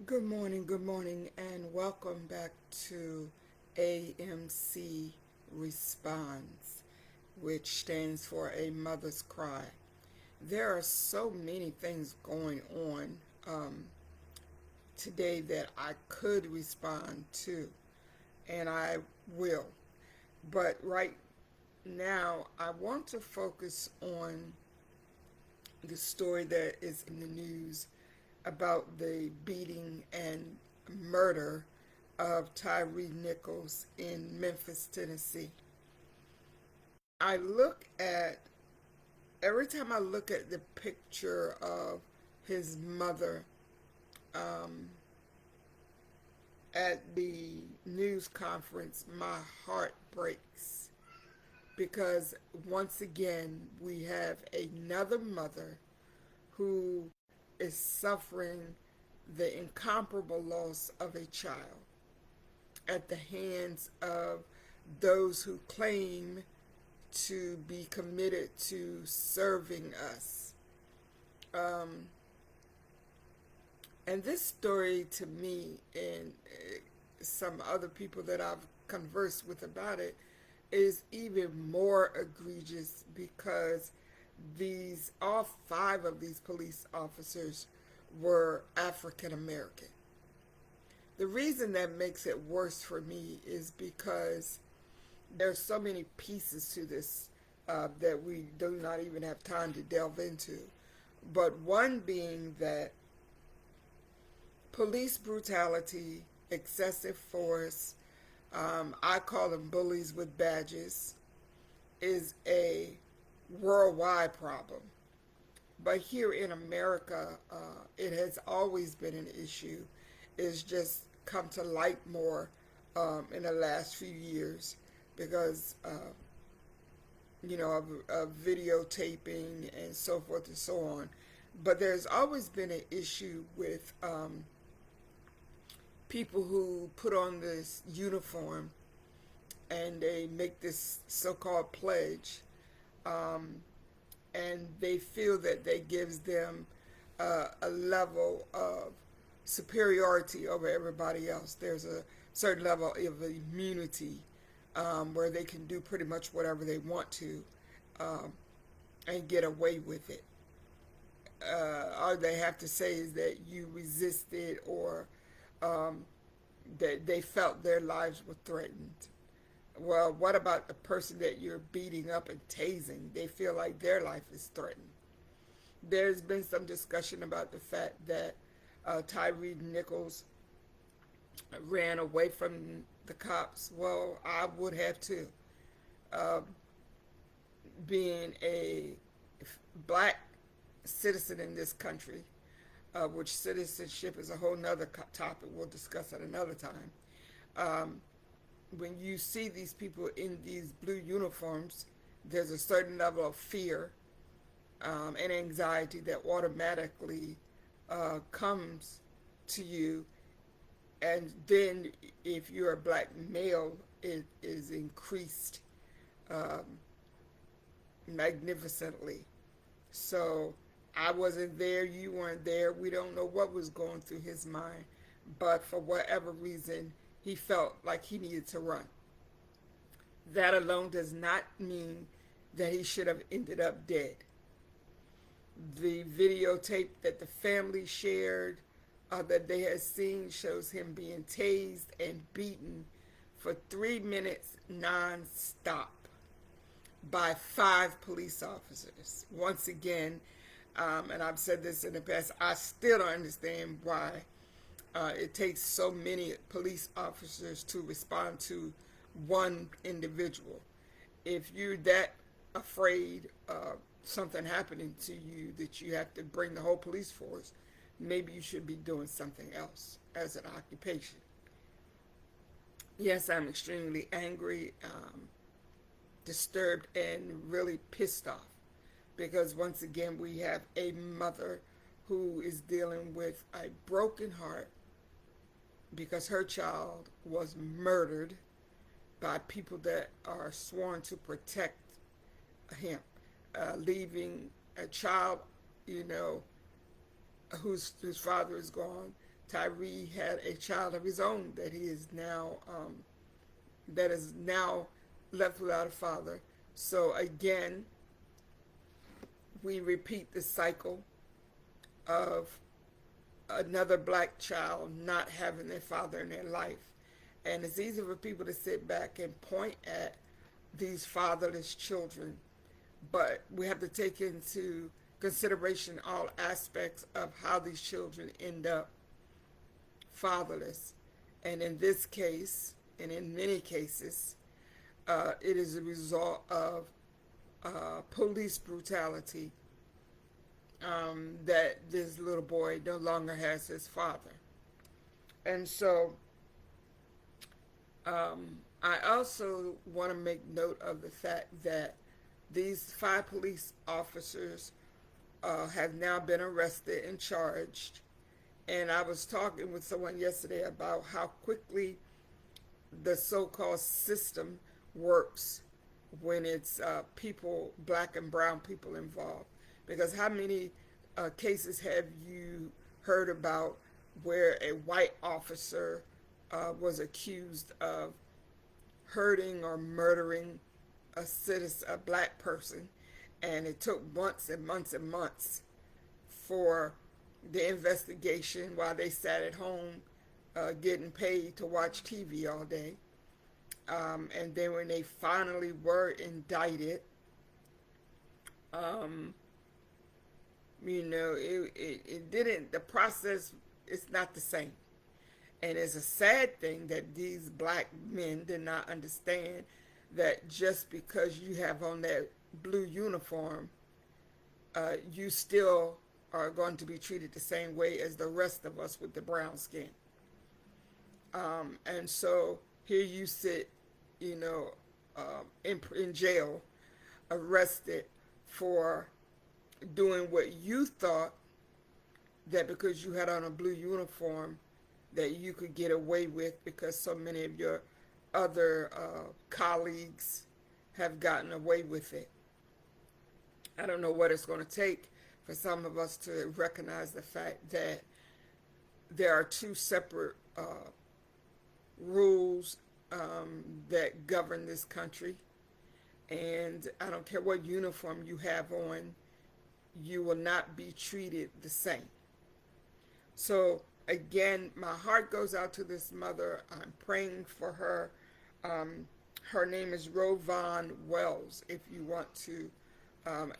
good morning, and welcome back to A.M.C. Responds, which stands for A Mother's Cry. There are so many things going on today that I could respond to, and I will. But right now, I want to focus on the story that is in the news about the beating and murder of Tyre Nichols in Memphis, Tennessee. I look at, every time I look at the picture of his mother at the news conference, my heart breaks because once again we have another mother who is suffering the incomparable loss of a child at the hands of those who claim to be committed to serving us. Um, and this story to me and some other people that I've conversed with about it is even more egregious because all five of these police officers were African American. The reason that makes it worse for me is because there's so many pieces to this that we do not even have time to delve into. But one being that police brutality, excessive force, I call them bullies with badges, is a worldwide problem. But here in America, it has always been an issue. It's just come to light more in the last few years because, of videotaping and so forth and so on. But there's always been an issue with people who put on this uniform and they make this so-called pledge, and they feel that they gives them a level of superiority over everybody else. There's a certain level of immunity where they can do pretty much whatever they want to um, and get away with it. All they have to say is that you resisted or um, that they felt their lives were threatened. Well, what about the person that you're beating up and tasing? They feel like their life is threatened. There's been some discussion about the fact that Tyre Nichols ran away from the cops. Well, I would have too. Uh, Being a black citizen in this country, which citizenship is a whole nother topic we'll discuss at another time. Um, when you see these people in these blue uniforms, there's a certain level of fear and anxiety that automatically comes to you. And then if you're a black male, it is increased um, magnificently. So I wasn't there, you weren't there. We don't know what was going through his mind. But for whatever reason, he felt like he needed to run. That alone does not mean that he should have ended up dead. The videotape that the family shared that they had seen shows him being tased and beaten for 3 minutes non-stop by five police officers. Once again, and I've said this in the past, I still don't understand why it takes so many police officers to respond to one individual. If you're that afraid of something happening to you that you have to bring the whole police force, maybe you should be doing something else as an occupation. Yes, I'm extremely angry, disturbed, and really pissed off because once again we have a mother who is dealing with a broken heart because her child was murdered by people that are sworn to protect him, leaving a child, you know, whose father is gone, Tyre had a child of his own that he is now that is now left without a father. So again, we repeat the cycle of another black child not having their father in their life. And it's easy for people to sit back and point at these fatherless children, but we have to take into consideration all aspects of how these children end up fatherless. And in this case, and in many cases, it is a result of police brutality, that this little boy no longer has his father. And so I also want to make note of the fact that these 5 police officers have now been arrested and charged. And I was talking with someone yesterday about how quickly the so-called system works when it's people, black and brown people involved. Because how many cases have you heard about where a white officer was accused of hurting or murdering a citizen, a black person, and it took months and months and months for the investigation while they sat at home getting paid to watch TV all day. And then when they finally were indicted, it didn't, the process is not the same. And it's a sad thing that these black men did not understand that just because you have on that blue uniform, you still are going to be treated the same way as the rest of us with the brown skin. And so here you sit, in jail, arrested for doing what you thought that because you had on a blue uniform that you could get away with because so many of your other colleagues have gotten away with it. I don't know what it's going to take for some of us to recognize the fact that there are 2 separate rules that govern this country. And I don't care what uniform you have on, you will not be treated the same. So again, my heart goes out to this mother. I'm praying for her. Her name is Rovon Wells, if you want to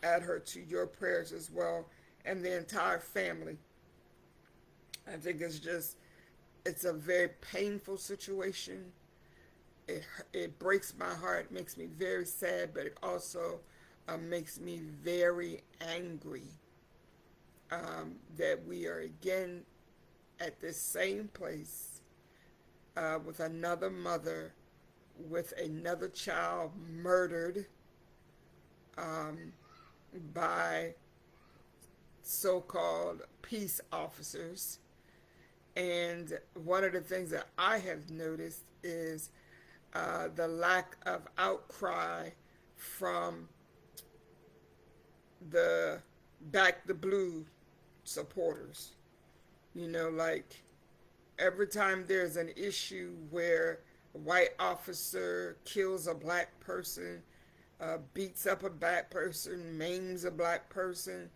add her to your prayers as well, and the entire family. I think it's a very painful situation. It breaks my heart, makes me very sad, but it also makes me very angry that we are again at this same place with another mother, with another child murdered by so-called peace officers. And one of the things that I have noticed is the lack of outcry from the Back the Blue supporters. Like every time there's an issue where a white officer kills a black person, beats up a black person, maims a black person,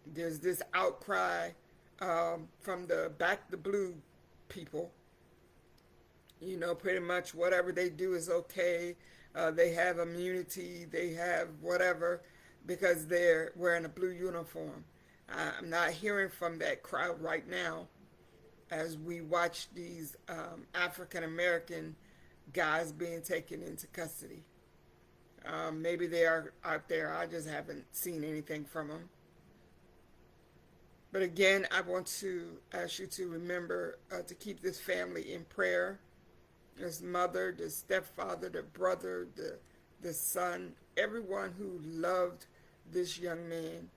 there's this outcry from the Back the Blue people. Pretty much whatever they do is okay. They have immunity, they have whatever, because they're wearing a blue uniform. I'm not hearing from that crowd right now as we watch these African American guys being taken into custody. Maybe they are out there. I just haven't seen anything from them. But again, I want to ask you to remember to keep this family in prayer. This mother, the stepfather, the brother, the son, everyone who loved this young man.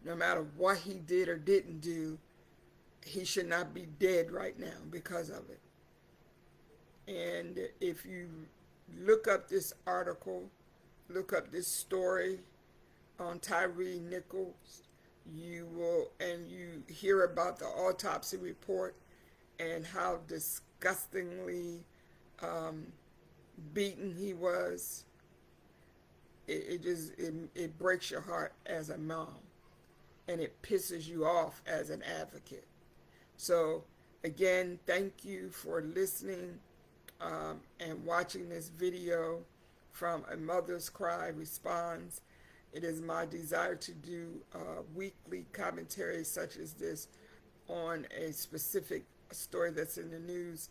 No matter what he did or didn't do, he should not be dead right now because of it. And if you look up this article, look up this story on Tyre Nichols, you will, and you hear about the autopsy report and how disgustingly beaten he was, it breaks your heart as a mom, and it pisses you off as an advocate. So again, thank you for listening and watching this video from A Mother's Cry Responds. It is my desire to do weekly commentaries such as this on a specific story that's in the news.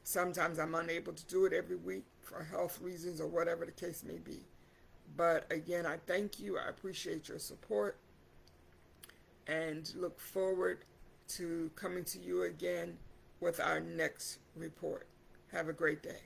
Sometimes I'm unable to do it every week for health reasons or whatever the case may be. But again, I thank you. I appreciate your support and look forward to coming to you again with our next report. Have a great day.